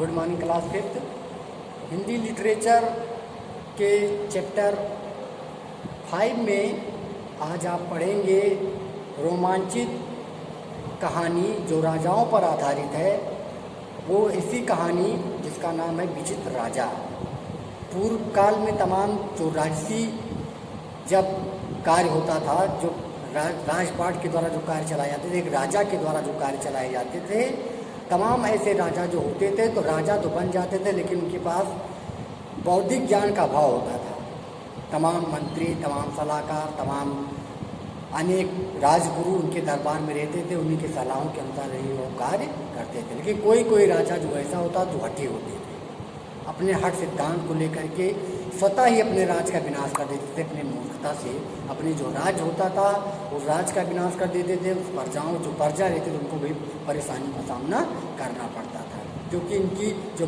Good morning class fifth. Hindi literature के chapter 5 में आज आप पढ़ेंगे रोमांचित कहानी जो राजाओं पर आधारित है। वो ऐसी कहानी जिसका नाम है विचित्र राजा। पूर्व काल में तमाम जो राजसी जब कार्य होता था, जो राजपाट के द्वारा जो कार्य चलाए जाते थे, एक राजा के द्वारा जो कार्य चलाए जाते थे, तमाम ऐसे राजा जो होते थे तो राजा तो बन जाते थे, लेकिन उनके पास बौद्धिक ज्ञान का अभाव होता था। तमाम मंत्री, तमाम सलाहकार, तमाम अनेक राजगुरु उनके दरबार में रहते थे, उन्हीं के सलाहों के अनुसार ही वो कार्य करते थे। लेकिन कोई कोई राजा जो ऐसा होता जो हठी होते थे, अपने हट सिद्धांत को लेकर के स्वतः ही अपने राज का विनाश कर देते थे। अपने मूर्खता से अपने जो राज होता था उस राज का विनाश कर देते थे। उस प्रजाओं जो प्रजा रहते थे उनको भी परेशानी का सामना करना पड़ता था, क्योंकि इनकी जो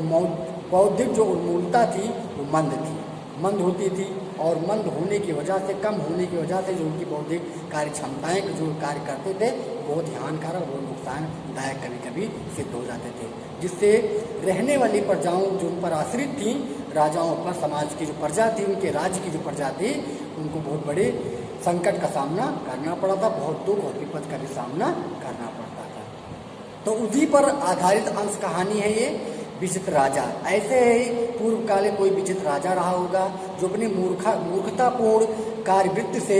बौद्धिक जो उन्मूलता थी वो मंद होती थी, और मंद होने की वजह से, कम होने की वजह से जो उनकी बौद्धिक कार्य क्षमताएँ जो कार्य करते थे बहुत ही हानिकारक, बहुत नुकसानदायक कभी कभी सिद्ध हो जाते थे, जिससे रहने वाली प्रजाओं जो उन पर आश्रित थीं, राजाओं पर, समाज की जो प्रजा थी, उनके राज्य की जो प्रजा थी, उनको बहुत बड़े संकट का सामना करना पड़ा था, बहुत दुख और विपद का भी सामना करना पड़ता था। तो उसी पर आधारित अंश कहानी है ये विचित्र राजा। ऐसे ही पूर्व काले कोई विचित्र राजा रहा होगा जो अपनी मूर्खतापूर्ण कार्यवृत्ति से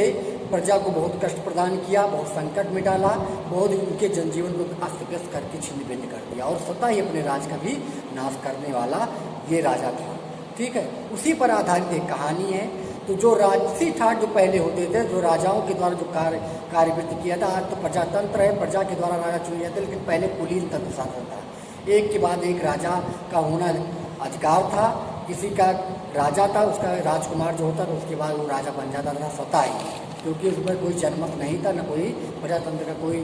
प्रजा को बहुत कष्ट प्रदान किया, बहुत संकट में डाला, बहुत उनके जनजीवन को अस्त व्यस्त करके छिन्न भिन्न कर दिया, और स्वतः ही अपने राज का भी नाश करने वाला ये राजा था। ठीक है, उसी पर आधारित एक कहानी है। तो जो राजसी ठाट जो पहले होते थे, जो राजाओं के द्वारा जो कार्यवृत्ति किया था, आज तो प्रजातंत्र है, प्रजा के द्वारा राजा चुने जाते, लेकिन पहले कुलीन तंत्र शासन था। एक के बाद एक राजा का होना अधिकार था। किसी का राजा था, उसका राजकुमार जो होता था, उसके बाद वो राजा बन जाता था स्वतः ही, क्योंकि उसमें कोई जनमत नहीं था, न कोई प्रजातंत्र का कोई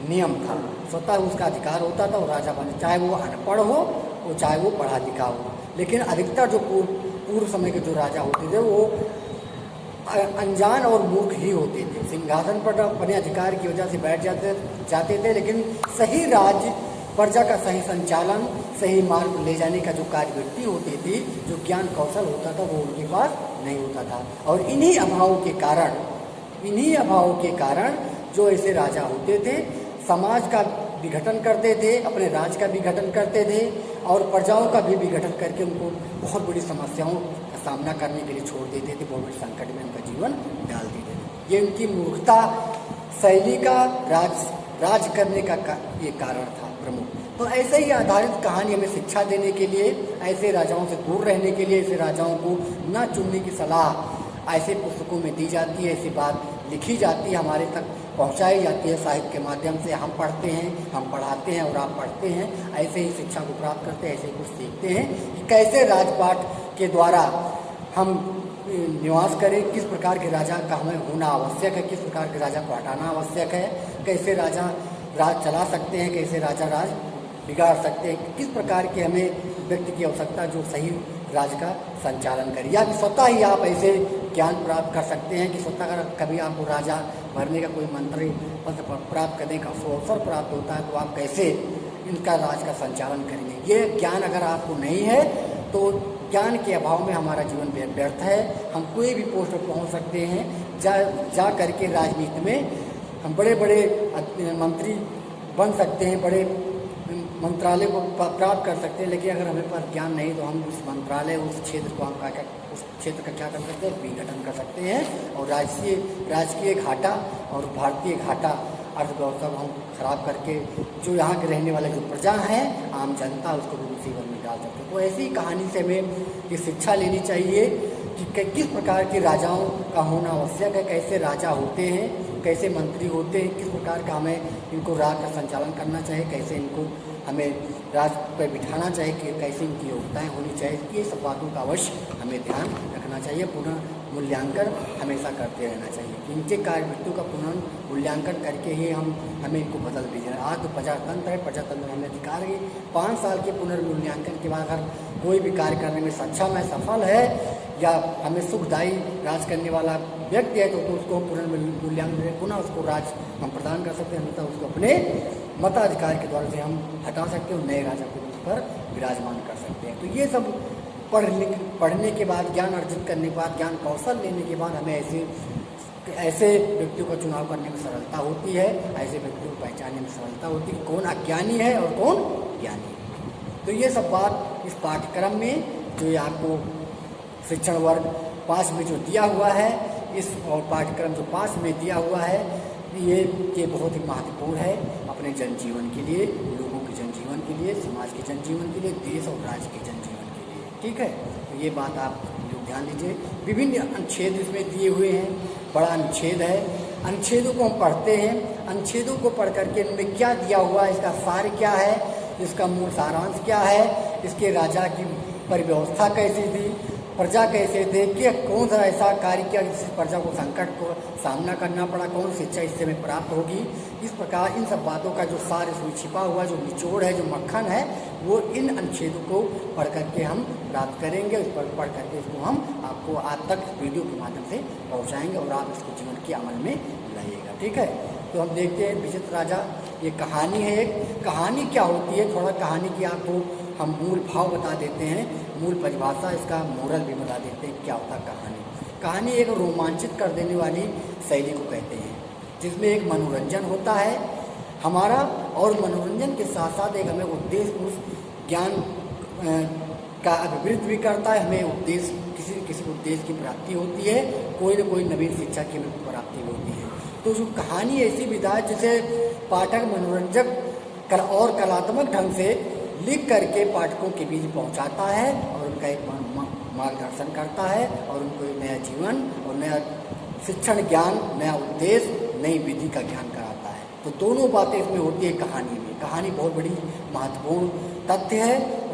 नियम था। स्वतः उसका अधिकार होता था, वो राजा बन, चाहे वो अनपढ़ हो और चाहे वो पढ़ा लिखा हो। लेकिन अधिकतर जो पूर्व समय के जो राजा होते थे वो अनजान और मूर्ख ही होते थे। सिंहासन पर अपने अधिकार की वजह से बैठ जाते थे, लेकिन सही राज्य, प्रजा का सही संचालन, सही मार्ग ले जाने का जो कार्यवृत्ति होती थी, जो ज्ञान कौशल होता था, वो उनके पास नहीं होता था। और इन्हीं अभावों के कारण जो ऐसे राजा होते थे, समाज का विघटन करते थे, अपने राज्य का विघटन करते थे, और प्रजाओं का भी विघटन करके उनको बहुत बड़ी समस्याओं का सामना करने के लिए छोड़ देते थे, बहुत बड़ी संकट में उनका जीवन डाल देते थे। ये उनकी मूर्खता शैली का राज करने का ये कारण था प्रमुख। तो ऐसे ही आधारित कहानी हमें शिक्षा देने के लिए, ऐसे राजाओं से दूर रहने के लिए, ऐसे राजाओं को न चुनने की सलाह ऐसे पुस्तकों में दी जाती है, ऐसी बात लिखी जाती है, हमारे तक पहुंचाई जाती है साहित्य के माध्यम से। हम पढ़ते हैं, हम पढ़ाते हैं और आप पढ़ते हैं, ऐसे ही शिक्षा को प्राप्त करते हैं, ऐसे ही कुछ सीखते हैं कि कैसे राजपाट के द्वारा हम निवास करें, किस प्रकार के राजा का हमें होना आवश्यक है, किस प्रकार के राजा को हटाना आवश्यक है, कैसे राजा राज चला सकते हैं, कैसे राजा राज बिगाड़ सकते हैं, किस प्रकार के हमें व्यक्ति की आवश्यकता जो सही राज्य का संचालन करे, या स्वतः ही आप ऐसे ज्ञान प्राप्त कर सकते हैं कि स्वतः अगर कभी आपको राजा बनने का कोई मंत्री पद प्राप्त करने का अवसर प्राप्त होता है, तो आप कैसे इनका राज का संचालन करेंगे। ये ज्ञान अगर आपको नहीं है तो ज्ञान के अभाव में हमारा जीवन व्यर्थ है। हम कोई भी पोस्ट पर पहुँच सकते हैं, जा करके राजनीति में हम बड़े बड़े मंत्री बन सकते हैं, बड़े मंत्रालय को प्राप्त कर सकते हैं, लेकिन अगर हमें पास ज्ञान नहीं तो हम उस मंत्रालय, उस क्षेत्र को उस क्षेत्र का क्या कर सकते हैं, विघटन कर सकते हैं, और राजकीय घाटा और भारतीय घाटा अर्थव्यवस्था को हम खराब करके जो यहाँ के रहने वाले जो प्रजा हैं, आम जनता, उसको भी मुसीबत में डाल सकते हैं। तो ऐसी कहानी से हमें ये शिक्षा लेनी चाहिए कि किस प्रकार के राजाओं का होना आवश्यक है, कैसे राजा होते हैं, कैसे मंत्री होते हैं, किस प्रकार का हमें इनको राज का संचालन करना चाहिए, कैसे इनको हमें राज पर बिठाना चाहिए, कि कैसे इनकी योग्यताएँ होनी चाहिए। ये सब बातों का अवश्य हमें ध्यान रखना चाहिए। पुनः मूल्यांकन हमेशा करते रहना चाहिए कि इनके कार्यवृत्तियों का पुनः मूल्यांकन करके ही हमें इनको बदल दीजिए। आज तो प्रजातंत्र है, प्रजातंत्र में हमें अधिकार है 5 साल के पुनर्मूल्यांकन के बाद अगर कोई भी कार्य करने में सक्षम है, सफल है, या हमें सुखदायी राज करने वाला व्यक्ति है, तो उसको पुनर्मूल्यांकन पुनः उसको राज हम प्रदान कर सकते हैं, अन्यथा उसको अपने मताधिकार के द्वारा से हम हटा सकते हैं और नए राजा को उस पर विराजमान कर सकते हैं। तो ये सब पढ़ने के बाद, ज्ञान अर्जित करने के बाद, ज्ञान कौशल लेने के बाद हमें ऐसे व्यक्तियों का चुनाव करने में सरलता होती है, ऐसे व्यक्तियों को पहचानने में सरलता होती है कि कौन अज्ञानी है और कौन ज्ञानी है। तो ये सब बात इस पाठ्यक्रम में जो ये आपको शिक्षण वर्ग 5 में जो दिया हुआ है, इस और पाठ्यक्रम जो 5 में दिया हुआ है, ये बहुत ही महत्वपूर्ण है अपने जनजीवन के लिए, लोगों के जनजीवन के लिए, समाज के जनजीवन के लिए, देश और राज्य के जनजीवन के लिए। ठीक है, तो ये बात आप लोग ध्यान दीजिए। विभिन्न अनुच्छेद इसमें दिए हुए हैं, बड़ा अनुच्छेद है। अनुच्छेदों को हम पढ़ते हैं, अनुच्छेदों को पढ़ करके इनमें क्या दिया हुआ है, इसका सार क्या है, इसका मूल सारांश क्या है, इसके राजा की परिव्यवस्था कैसी थी, प्रजा कैसे थे, कि कौन सा ऐसा कार्य किया जिससे प्रजा को संकट को सामना करना पड़ा, कौन शिक्षा इससे में प्राप्त होगी। इस प्रकार इन सब बातों का जो सार इसमें छिपा हुआ जो निचोड़ है, जो मक्खन है, वो इन अनुच्छेदों को पढ़ करके हम प्राप्त करेंगे। इस पर पढ़ करके इसको हम आपको आज तक वीडियो के माध्यम से पहुँचाएँगे और आप इसको जीवन के अमल में लाइएगा। ठीक है, तो हम देखते हैं विचित्र राजा। ये कहानी है। एक कहानी क्या होती है, थोड़ा कहानी की आपको हम मूल भाव बता देते हैं, मूल परिभाषा, इसका मोरल भी बता देते हैं क्या होता है कहानी। कहानी एक रोमांचित कर देने वाली शैली को कहते हैं, जिसमें एक मनोरंजन होता है हमारा, और मनोरंजन के साथ साथ एक हमें उद्देश्य, उस ज्ञान का अभिवृद्धि भी करता है, हमें उद्देश्य किसी उद्देश्य की प्राप्ति होती है, कोई न कोई नवीन शिक्षा की हमें प्राप्ति होती है। तो जो कहानी ऐसी विधा है जिसे पाठक मनोरंजक और कलात्मक ढंग से लिख करके पाठकों के बीच पहुंचाता है और उनका एक मार्गदर्शन करता है और उनको एक नया जीवन और नया शिक्षण ज्ञान, नया उद्देश्य, नई विधि का ज्ञान कराता है। तो दोनों बातें इसमें होती है कहानी में। कहानी बहुत बड़ी महत्वपूर्ण तथ्य है।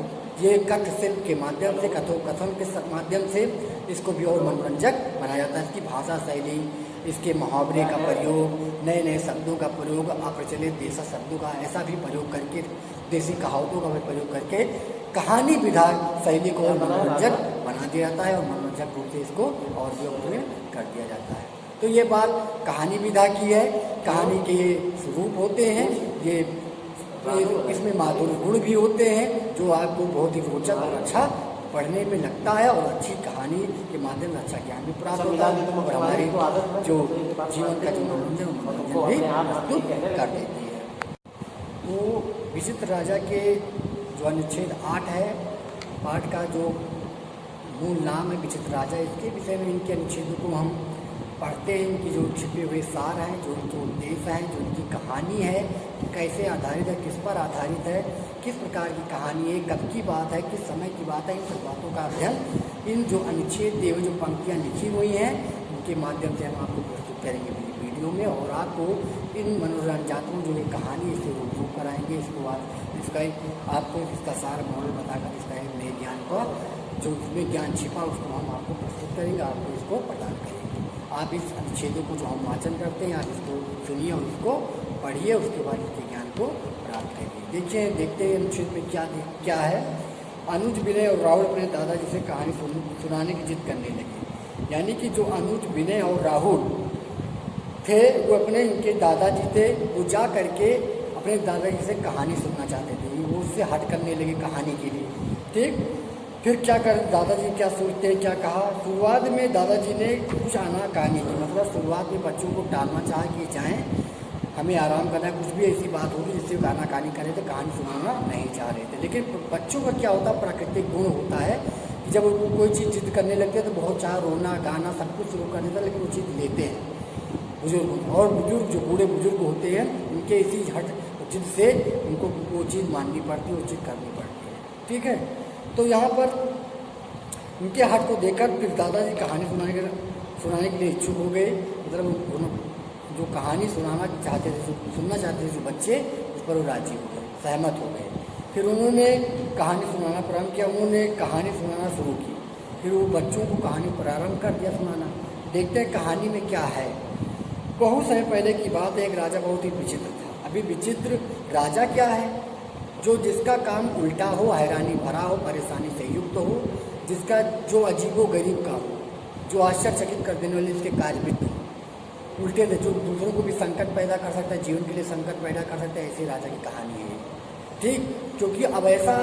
ये कथ शिल्प के माध्यम से, कथोकथन के माध्यम से इसको भी और मनोरंजक बनाया जाता है। इसकी भाषा शैली, इसके मुहावरे का प्रयोग, नए नए शब्दों का प्रयोग, अप्रचलित देसी शब्दों का ऐसा भी प्रयोग करके, देसी कहावतों का भी प्रयोग करके कहानी विधा शैली को और मनोरंजक बना दिया जाता है और मनोरंजक रूप से इसको और भी उपयोग कर दिया जाता है। तो ये बात कहानी विधा की है। कहानी के ये स्वरूप होते हैं, ये इसमें माधुर्य गुण भी होते हैं जो आपको बहुत ही रोचक और अच्छा पढ़ने में लगता है और अच्छी कहानी के माध्यम से अच्छा ज्ञान भी प्राप्त होता है और हमारी जो जीवन का जो मनोरंजन भी प्रस्तुत कर देती है। तो विचित्र राजा के जो अनुच्छेद 8 है, पाठ का जो मूल नाम है विचित्र राजा, इसके विषय में इनके अनुच्छेदों को हम पढ़ते हैं। इनकी जो छिपे हुए सार हैं, जो इनके उद्देश्य हैं, जो इनकी कहानी है, कैसे आधारित है, किस पर आधारित है, किस प्रकार की कहानी है, कब की बात है, किस समय की बात है, इन सब बातों का अध्ययन इन जो अनुच्छेद देव जो पंक्तियाँ लिखी हुई हैं उनके माध्यम से हम आपको प्रस्तुत करेंगे वीडियो में और आपको इन मनोरंजनात्मक जो ये कहानी इसे रूप कराएंगे। इसको आपको इसका सार मॉडल बताकर इसका एक नए ज्ञान का जो इसमें ज्ञान छिपा उसको हम आपको प्रस्तुत करेंगे, आपको इसको प्रदान करेंगे। आप इस अनुच्छेदों को जो हम वाचन करते हैं आप इसको सुनिए और इसको पढ़िए, उसके बाद इसके ज्ञान को प्राप्त करिए। देखते हैं अनुच्छेद में क्या है। अनुज विनय और राहुल अपने दादाजी से कहानी सुनाने की जिद करने लगे। यानी कि जो अनुज विनय और राहुल थे वो अपने इनके दादाजी थे, वो जा करके अपने दादाजी से कहानी सुनना चाहते थे, वो उससे हट करने लगे कहानी के लिए। ठीक, फिर क्या कर दादाजी क्या सोचते हैं, क्या कहा। शुरुआत में दादाजी ने कुछ आनाकानी की, मतलब शुरुआत में बच्चों को टालना चाहा कि जाएँ, हमें आराम करना है, कुछ भी ऐसी बात होगी जिससे आनाकानी करे तो कहानी सुनाना नहीं चाह रहे थे। लेकिन बच्चों का क्या होता है, प्राकृतिक गुण होता है कि जब वो कोई चीज़ जिद करने लगते हैं तो बहुत चाह रोना गाना सब कुछ शुरू कर देता है, लेकिन वो चीज़ लेते हैं बुजुर्ग। और बुजुर्ग जो बूढ़े बुजुर्ग होते हैं उनके इसी हट जिद से उनको वो चीज़ माननी पड़ती है, वो चीज़ करनी पड़ती है। ठीक है, तो यहाँ पर उनके हट को देखकर फिर दादाजी कहानी सुनाने के लिए इच्छुक हो गए। मतलब जो कहानी सुनना चाहते थे जो बच्चे, उस पर वो राजी हो गए, सहमत हो गए। फिर उन्होंने कहानी सुनाना प्रारंभ किया, उन्होंने कहानी सुनाना शुरू की। फिर वो बच्चों को कहानी प्रारंभ कर दिया सुनाना। देखते हैं कहानी में क्या है। बहुत समय पहले की बात है, एक राजा बहुत ही विचित्र था। अभी विचित्र राजा क्या है, जिसका काम उल्टा हो, हैरानी भरा हो, परेशानी से युक्त हो, जिसका जो अजीबो गरीब का हो, जो आश्चर्यचकित कर देने वाले इसके कार्य उल्टे थे, जो दूसरों को भी संकट पैदा कर सकता है, जीवन के लिए संकट पैदा कर सकता है, ऐसे राजा की कहानी है। ठीक, क्योंकि अब ऐसा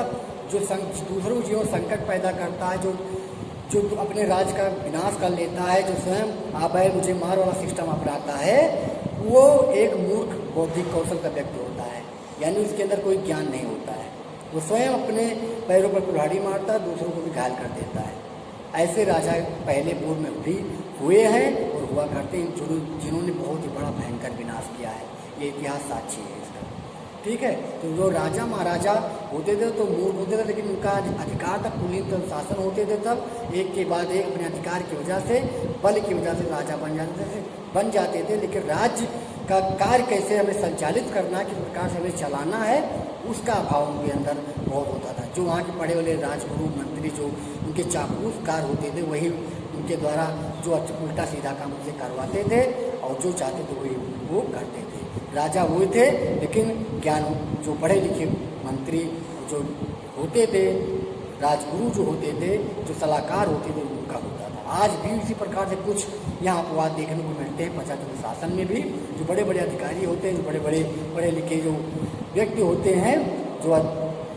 जो दूसरों जीवन संकट पैदा करता है, जो जो अपने राज्य का विनाश कर लेता है, जो स्वयं आबे मुझे मार वाला सिस्टम अपनाता है, वो एक मूर्ख बौद्धिक कौशल का व्यक्ति होता है, यानी उसके अंदर कोई ज्ञान नहीं होता है। वो स्वयं अपने पैरों पर कुल्हाड़ी मारता है, दूसरों को भी घायल कर देता है। ऐसे राजा पहले पूर्व में भी हुए हैं और हुआ करते हैं, जिन्होंने बहुत ही बड़ा भयंकर विनाश किया है। ये इतिहास साक्षी है इसका, ठीक है। तो जो राजा महाराजा होते थे तो मूर्ख होते थे, लेकिन उनका अधिकार तक कुलीन शासन होते थे, तब एक के बाद एक अपने अधिकार की वजह से, बल की वजह से राजा बन जाते थे। लेकिन राज्य का कार्य कैसे हमें संचालित करना, किस प्रकार से हमें चलाना है, उसका अभाव उनके अंदर बहुत होता था। जो वहाँ के पढ़े वाले राजगुरु मंत्री जो उनके चापलूसकार होते थे, वही उनके द्वारा जो उल्टा सीधा काम उनसे करवाते थे और जो चाहते थे वही वो करते थे। राजा वो थे, लेकिन ज्ञान जो पढ़े लिखे मंत्री जो होते थे, राजगुरु जो होते थे, जो सलाहकार होते थे, उनका होता था। आज भी इसी प्रकार से कुछ यहाँ अपवाद देखने को मिलते हैं प्रजातंत्र शासन में भी। जो बड़े बड़े अधिकारी होते हैं, जो बड़े बड़े पढ़े लिखे जो व्यक्ति होते हैं, जो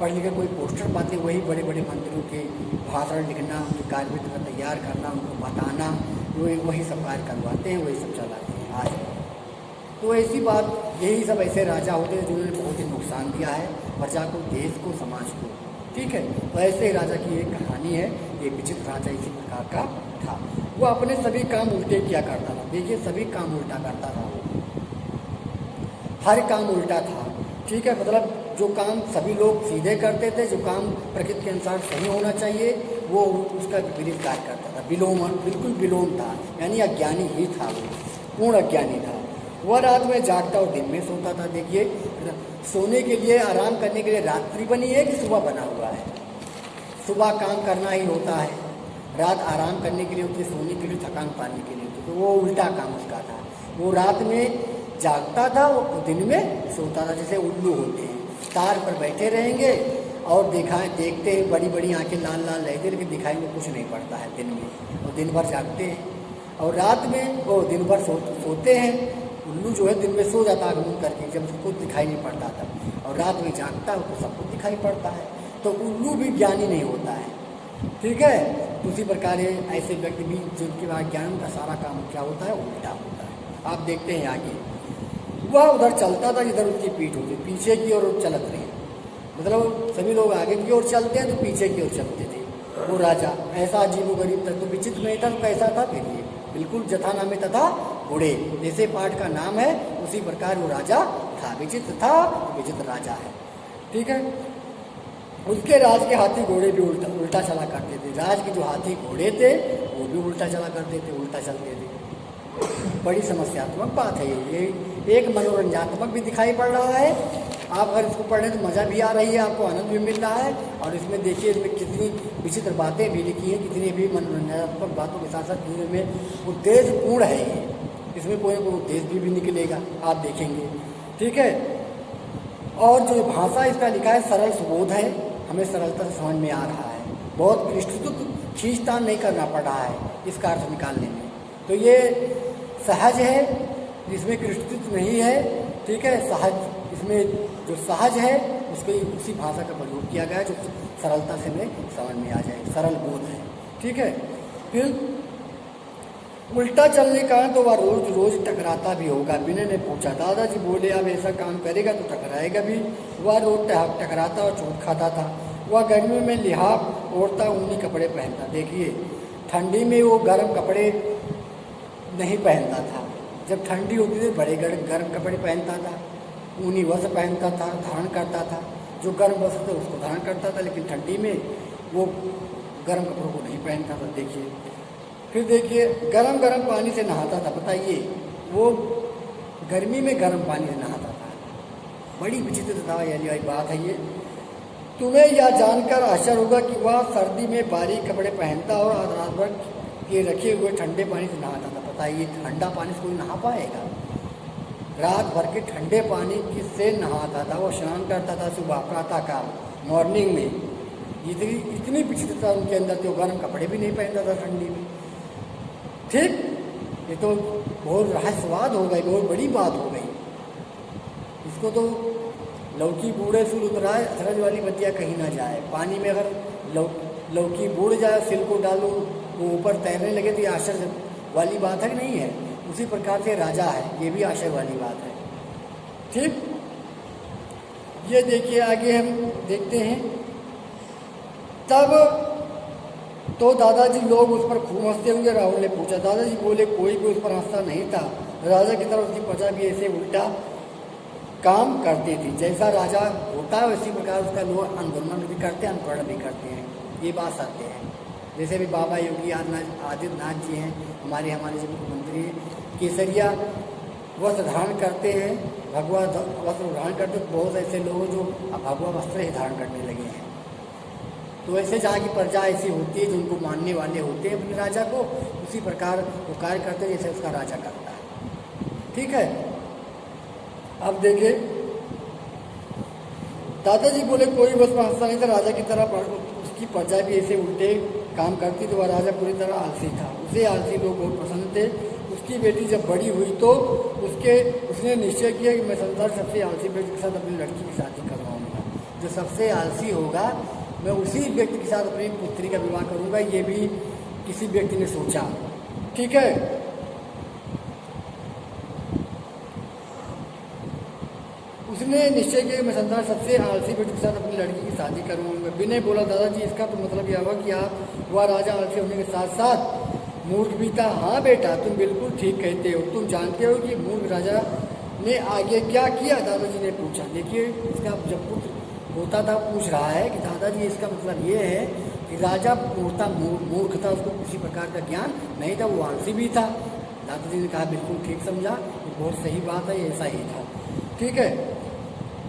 पढ़ लिख कोई पोस्टर पाते, वही बड़े बड़े मंत्रियों के भाषण लिखना, उनके कार्यविधि तैयार करना, उनको बताना, वही सब कार्य करवाते हैं, वही सब चलाते हैं आज। तो ऐसी बात, यही सब ऐसे राजा होते हैं जिन्होंने बहुत ही नुकसान दिया है प्रजा को, देश को, समाज को, ठीक है। तो ऐसे ही राजा की एक कहानी है। ये विचित्र राजा इसी प्रकार का था। वो अपने सभी काम उल्टे किया करता था। देखिए, सभी काम उल्टा करता था, हर काम उल्टा था, ठीक है। मतलब जो काम सभी लोग सीधे करते थे, जो काम प्रकृति के अनुसार सही होना चाहिए, वो उसका विपरीत कार्य करता था। बिल्कुल विलोम था, यानी अज्ञानी ही था, वो पूर्ण अज्ञानी था। वह रात में जागता और दिन में सोता था। देखिए, सोने के लिए, आराम करने के लिए रात्रि बनी है कि सुबह बना हुआ है? सुबह काम करना ही होता है, रात आराम करने के लिए होती है, सोने के लिए, थकान उतारने के लिए होती है। तो वो उल्टा काम उसका था। वो रात में जागता था, वो दिन में सोता था। जैसे उल्लू होते हैं, तार पर बैठे रहेंगे और देखते हैं, बड़ी बड़ी आंखें लाल लाल रहती, लेकिन दिखाई में कुछ नहीं पड़ता है दिन में। और दिन भर जागते हैं और रात में वो दिन भर सोते हैं। उल्लू जो है दिन में सो जाता है घूम करके, जब उसको कुछ दिखाई नहीं पड़ता तब, और रात में जागता है तो सब कुछ दिखाई पड़ता है। तो उल्लू भी ज्ञानी नहीं होता है, ठीक है। तो उसी प्रकार ऐसे व्यक्ति भी जिनके पास ज्ञान का सारा काम क्या होता है, उल्टा होता है। आप देखते हैं आगे, वह उधर चलता था जिधर उसकी पीठ होती, पीछे की ओर चलत रही। मतलब सभी लोग आगे की ओर चलते हैं तो पीछे की ओर चलते थे। वो राजा ऐसा अजीबोगरीब था, तो विचित्र नहीं था, तो कैसा था फिर? ये बिल्कुल जथा नामे तथा घोड़े, जैसे पाठ का नाम है उसी प्रकार वो राजा था। विचित्र था, विचित्र राजा है, ठीक है। उसके राज के हाथी घोड़े भी उल्टा चला करते थे। राज के जो हाथी घोड़े थे वो भी उल्टा चला करते थे, उल्टा चलते थे। बड़ी समस्यात्मक बात है ये। एक मनोरंजनात्मक भी दिखाई पड़ रहा है, आप अगर इसको पढ़ें तो मज़ा भी आ रही है, आपको आनंद भी मिल रहा है। और इसमें देखिए, इसमें कितनी विचित्र बातें भी लिखी हैं, कितनी भी मनोरंजनात्मक बातों के साथ साथ में उद्देश्यपूर्ण है ये। इसमें कोई ना कोई उद्देश्य भी निकलेगा, आप देखेंगे, ठीक है। और जो भाषा इसका लिखा है, सरल सुबोध है, हमें सरलता से समझ में आ रहा है। बहुत विस्तृत खींचतान नहीं करना पड़ रहा है इसका अर्थ निकालने में। तो ये सहज है, जिसमें कृष्णत्व नहीं है, ठीक है। सहज, इसमें जो सहज है उसके उसी भाषा का प्रयोग किया गया है जो सरलता से हमें समझ में आ जाए, सरल बोध है, ठीक है। फिर उल्टा चलने का तो वह रोज रोज टकराता भी होगा। विनय ने पूछा, दादाजी बोले अब ऐसा काम करेगा तो टकराएगा भी। वह रोज टकराता और चोट खाता था। वह गर्मी में लिहाफ ओढ़ता, ऊनी कपड़े पहनता। देखिए, ठंडी में वो गर्म कपड़े नहीं पहनता था, जब ठंडी होती थी बड़े गर्म कपड़े पहनता था, ऊनी वस्त्र पहनता था, धारण करता था। जो गर्म वस्त्र थे उसको धारण करता था, लेकिन ठंडी में वो गर्म कपड़ों को नहीं पहनता था। देखिए, फिर देखिए, गरम पानी से नहाता था। बताइए, वो गर्मी में गर्म पानी से नहाता था। बड़ी विचित्रता वाली बात है ये। तुम्हें यह जानकर आश्चर्य होगा कि वह सर्दी में बारीक कपड़े पहनता और रात भर के रखे हुए ठंडे पानी से नहाता था। बताइए, ठंडा पानी से कोई नहा पाएगा? रात भर के ठंडे पानी से नहाता था, वो स्नान करता था सुबह प्रातःकाल मॉर्निंग में। इतनी विचित्रता उनके अंदर थी, वो गर्म कपड़े भी नहीं पहनता था ठंडी में, ठीक। ये तो बहुत रहस्यवाद हो गई, बहुत बड़ी बात हो गई। इसको तो लौकी बूढ़े सुल उतराए, अचरज वाली बतिया कहीं ना जाए। पानी में अगर लौकी बूढ़ जाए, सिल को डालो, वो ऊपर तैरने लगे तो ये आश्चर्य वाली बात है कि नहीं है। उसी प्रकार से राजा है, ये भी आश्चर्य वाली बात है। ठीक, ये देखिए आगे हम देखते हैं। तब तो दादाजी लोग उस पर खूब हंसते होंगे। राहुल ने पूछा। दादाजी बोले, कोई भी उस पर हंसता नहीं था। राजा की तरफ उसकी प्रजा भी ऐसे उल्टा काम करती थी। जैसा राजा होता है उसी प्रकार उसका लोग आंदोलन भी करते हैं, अनुकरण भी करते हैं। ये बात सत्य है। जैसे भी बाबा योगी आदित्यनाथ जी हैं, हमारे जो मुख्यमंत्री केसरिया वस्त्र धारण करते हैं, भगवा वस्त्र धारण करते, बहुत ऐसे लोग जो भगवा वस्त्र ही धारण करने लगे हैं। तो ऐसे जहाँ की प्रजा ऐसी होती है जो उनको मानने वाले होते हैं अपने राजा को, उसी प्रकार वो कार्य करते हैं जैसे उसका राजा करता है। ठीक है, अब देखिए दादाजी बोले, कोई बस हंसता नहीं था। राजा की तरह उसकी प्रजा भी ऐसे उल्टे काम करती तो वह राजा पूरी तरह आलसी था। उसे आलसी लोग बहुत पसंद थे। उसकी बेटी जब बड़ी हुई तो उसने निश्चय किया कि मैं संसार सबसे आलसी व्यक्ति के साथ अपनी लड़की की शादी करवाऊंगा। जो सबसे आलसी होगा मैं उसी व्यक्ति के साथ अपनी पुत्री का विवाह करूंगा। ये भी किसी व्यक्ति ने सोचा। ठीक है, उसने निश्चय किया कि मैं संसार सबसे आलसी व्यक्ति के साथ अपनी लड़की की शादी करूंगा। विनय बोला, दादाजी इसका तो मतलब यह हुआ कि आप वह राजा आलसी होने के साथ साथ मूर्ख भी था। हाँ बेटा, तुम बिल्कुल ठीक कहते हो। तुम जानते हो कि मूर्ख राजा ने आगे क्या किया? दादाजी ने पूछा। देखिए, इसका जब पुत्र होता था पूछ रहा है कि दादाजी इसका मतलब ये है कि राजा मूर्ख था, उसको किसी प्रकार का ज्ञान नहीं था, वो आलसी भी था। दादाजी ने कहा बिल्कुल ठीक समझा, बहुत सही बात है, ऐसा ही था। ठीक है,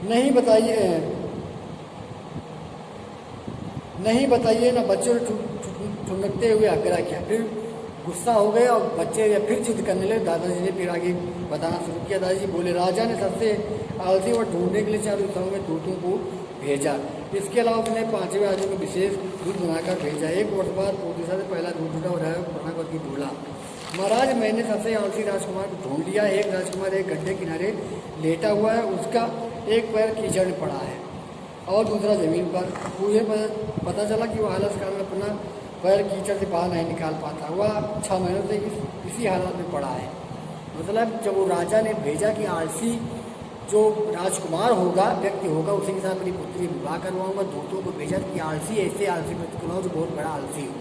नहीं बताइए ना। बच्चों ने ठुनकते हुए आग्रह किया। फिर गुस्सा हो गए और बच्चे फिर जिद करने लगे। दादाजी ने फिर आगे बताना शुरू किया। दादाजी बोले, राजा ने सबसे आलसी और ढूंढने के लिए 4 दिशाओं में दूतों को भेजा। इसके अलावा उसने 5वें आदमी को विशेष दूध बनाकर भेजा। 1 वर्ष बाद पूर्व दिशा से पहला दूध उठा और प्रणागवती बोला, महाराज मैंने सबसे आलसी राजकुमार को ढूंढ लिया। एक राजकुमार एक गड्ढे किनारे लेटा हुआ है, उसका एक पैर कीचड़ में पड़ा है और दूसरा जमीन पर। मुझे पता चला कि वह आलस कारण अपना पैर कीचड़ से बाहर नहीं निकाल पाता। वह 6 महीनों से इसी हालत में पड़ा है। मतलब जब वो राजा ने भेजा कि आलसी जो राजकुमार होगा, व्यक्ति होगा, उसी के साथ अपनी पुत्री विवाह करवाऊंगा, दूतों को भेजा कि आलसी ऐसे आलसी व्यक्ति को लाओ जो बहुत बड़ा आलसी हो।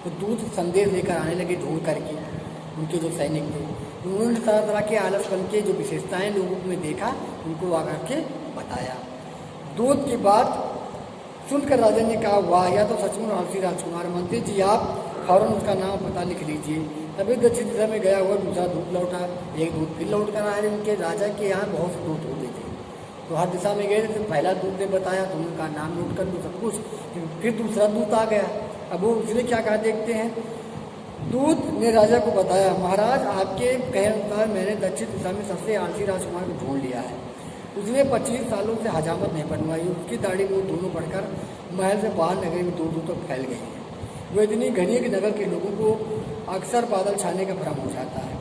तो दूत संदेश लेकर आने लगे ढूंढ करके। उनके जो सैनिक थे उन्होंने तरह तरह के आलसपन के जो विशेषताएं लोगों में देखा, उनको आकर के बताया। दूत की बात सुनकर राजा ने कहा, वाह, यह तो सचमुच आलसी राजकुमार। मंत्री जी, आप फौरन उसका नाम पता लिख लीजिए। तभी दक्षिण दिशा में गया हुआ दूसरा दूत लौटा। एक दूत फिर लौट कर आए। उनके राजा के यहाँ बहुत से दूत होते थे, तो हर दिशा में गए थे। तो पहला दूत ने बताया तो उनका नाम नोट कर दो सब कुछ। फिर दूसरा दूत आ गया। अब वो उसने क्या कहा देखते हैं। दूत ने राजा को बताया, महाराज आपके कहे अनुसार मैंने दक्षिण दिशा में सबसे आलसी राजकुमार को ढूंढ लिया है। उसने 25 सालों से हजामत नहीं बनवाई। उसकी दाढ़ी मुँह दोनों बढ़कर महल से बाहर नगरी में दूर दूर तक फैल गई है। वो इतनी घनी है कि नगर के लोगों को अक्सर बादल छाने का भ्रम हो जाता है।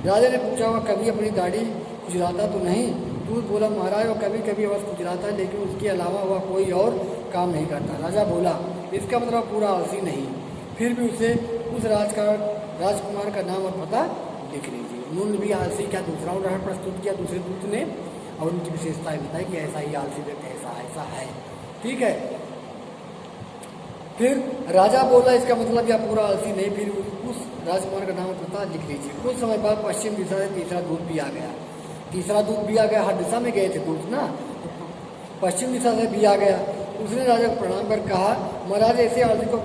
राजा ने पूछा, वह कभी अपनी दाढ़ी खुजलाता तो नहीं? दूत बोला, महाराज वह कभी कभी अवश्य खुजलाता है, लेकिन उसके अलावा वह कोई और काम नहीं करता। राजा बोला, इसका मतलब पूरा आलसी नहीं। फिर भी उसे उस राजकुमार का नाम और पता लिख लीजिए। उन्होंने भी आलसी का दूसरा उदाहरण प्रस्तुत किया दूसरे दूत ने, और उनकी विशेषताएं बताई कि ऐसा ही आलसी व्यक्ति ऐसा है। ठीक है, फिर राजा बोला, इसका मतलब यह पूरा आलसी नहीं। फिर उस राजकुमार का नाम और पता लिख लीजिए। कुछ समय बाद पश्चिम दिशा से तीसरा दूत भी आ गया। हर दिशा में गए थे दूत ना, पश्चिम दिशा से भी आ गया। उसने राजा को प्रणाम कर कहा, महाराज ऐसे आलसी को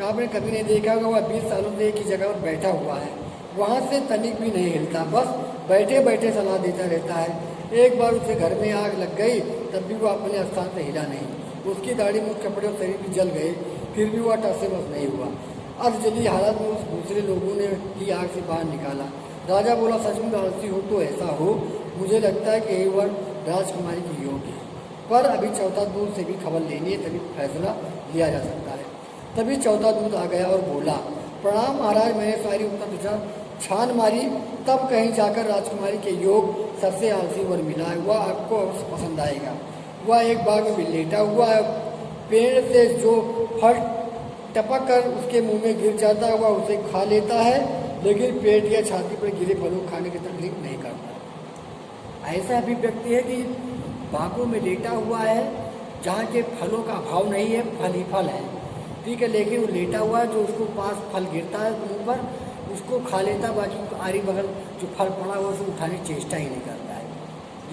आपने कभी नहीं देखा होगा। वह 20 सालों से एक ही जगह पर बैठा हुआ है, वहाँ से तनिक भी नहीं हिलता, बस बैठे बैठे सलाह देता रहता है। एक बार उसे घर में आग लग गई, तब भी वो अपने स्थान से हिला नहीं। उसकी दाढ़ी मुँह कपड़े और शरीर भी जल गए, फिर भी वह टस से बस नहीं हुआ। अर्धजली हालत में उस दूसरे लोगों ने ही आग से बाहर निकाला। राजा बोला, सचमुच आलसी हो तो ऐसा हो। मुझे लगता है कि यही वर राजकुमारी की योग्य है, पर अभी चौथा दूत से भी खबर लेनी है, तभी फैसला लिया जा सकता है। तभी चौथा दूत आ गया और बोला, प्रणाम महाराज, मैंने सारी उत्तर दिशा छान मारी, तब कहीं जाकर राजकुमारी के योग सबसे आलसी वर मिला है। वह आपको अवश्य पसंद आएगा। वह एक बाग में लेटा हुआ है। पेड़ से जो फल टपक कर उसके मुंह में गिर जाता है वह उसे खा लेता है, लेकिन पेट या छाती पर गिरे फलों को खाने की तकलीफ नहीं करता। ऐसा भी व्यक्ति है कि बागों में लेटा हुआ है जहाँ के फलों का अभाव नहीं है, फल ही फल है, ठीक है, लेकिन वो लेटा हुआ है, जो उसको पास फल गिरता है मुंह पर उसको खा लेता है, बाकी आरी बगल जो फल पड़ा हुआ उसे उठाने की चेष्टा ही नहीं करता है।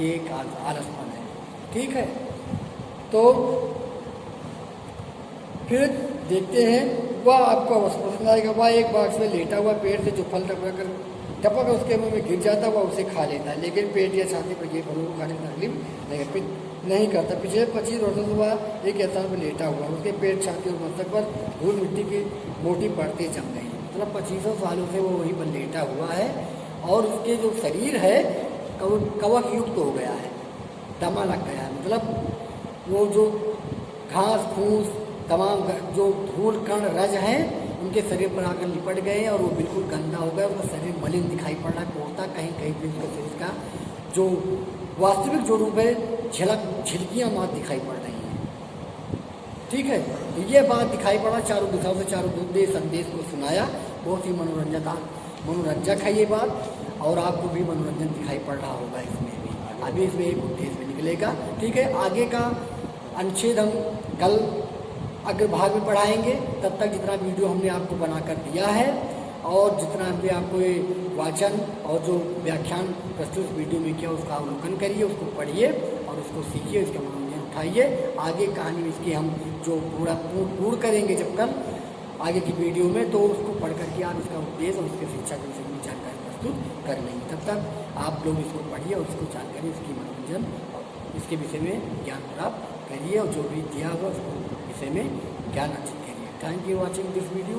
ये एक आलसपन है, ठीक है। तो फिर देखते हैं, वह आपको अवश्य पसंद आएगा। वह एक बाग में लेटा हुआ पेड़ से जो फल टपक उसके मुंह में गिर जाता है वह उसे खा लेता है, लेकिन पेट या छाती पर ये फलों को खाने की तकलीफ नहीं करता। पिछले 25 वर्षों से वह एक स्थान पर लेटा हुआ, उसके पेट, छाती और मस्तक पर धूल मिट्टी की मोटी परतें जम गई। मतलब 2500 सालों से वो वहीं पर लेटा हुआ है और उसके जो शरीर है कवक युक्त हो गया है, दमा लग गया है। मतलब वो जो घास फूस तमाम जो धूल कण रज हैं उनके शरीर पर आकर लिपट गए और वो बिल्कुल गंदा हो गया, उसका शरीर मलिन दिखाई पड़ रहा है, कोड़ता कहीं कहीं भी उसके शरीर का जो वास्तविक जो रूप है झिलकियाँ मात दिखाई पड़ रही हैं, ठीक है। तो ये बात दिखाई पड़ा, चारों दिशाओं से चारों देश संदेश को सुनाया, बहुत ही मनोरंजक है ये बात, और आपको भी मनोरंजन दिखाई पड़ रहा होगा इसमें भी। अभी इसमें एक उद्देश्य भी निकलेगा, ठीक है। आगे का अनुच्छेद हम कल अगले भाग में पढ़ाएंगे। तब तक जितना वीडियो हमने आपको बनाकर दिया है और जितना भी आपको ये वाचन और जो व्याख्यान प्रस्तुत वीडियो में किया उसका अवलोकन करिए, उसको पढ़िए और उसको सीखिए, उसका मनोरंजन उठाइए। आगे कहानी इसकी हम जो पूर्ण करेंगे जब कल आगे की वीडियो में, तो उसको पढ़ करके आप इसका उद्देश्य और उसके शिक्षा के विषय में जानकारी प्रस्तुत कर लेंगे। तब तक आप लोग इसको पढ़िए और इसको जानकारी, इसकी मनोरंजन, इसके विषय में ज्ञान प्राप्त करिए और जो भी दिया हुआ उसको विषय में ज्ञान अर्जित करिए। Thank you watching this video.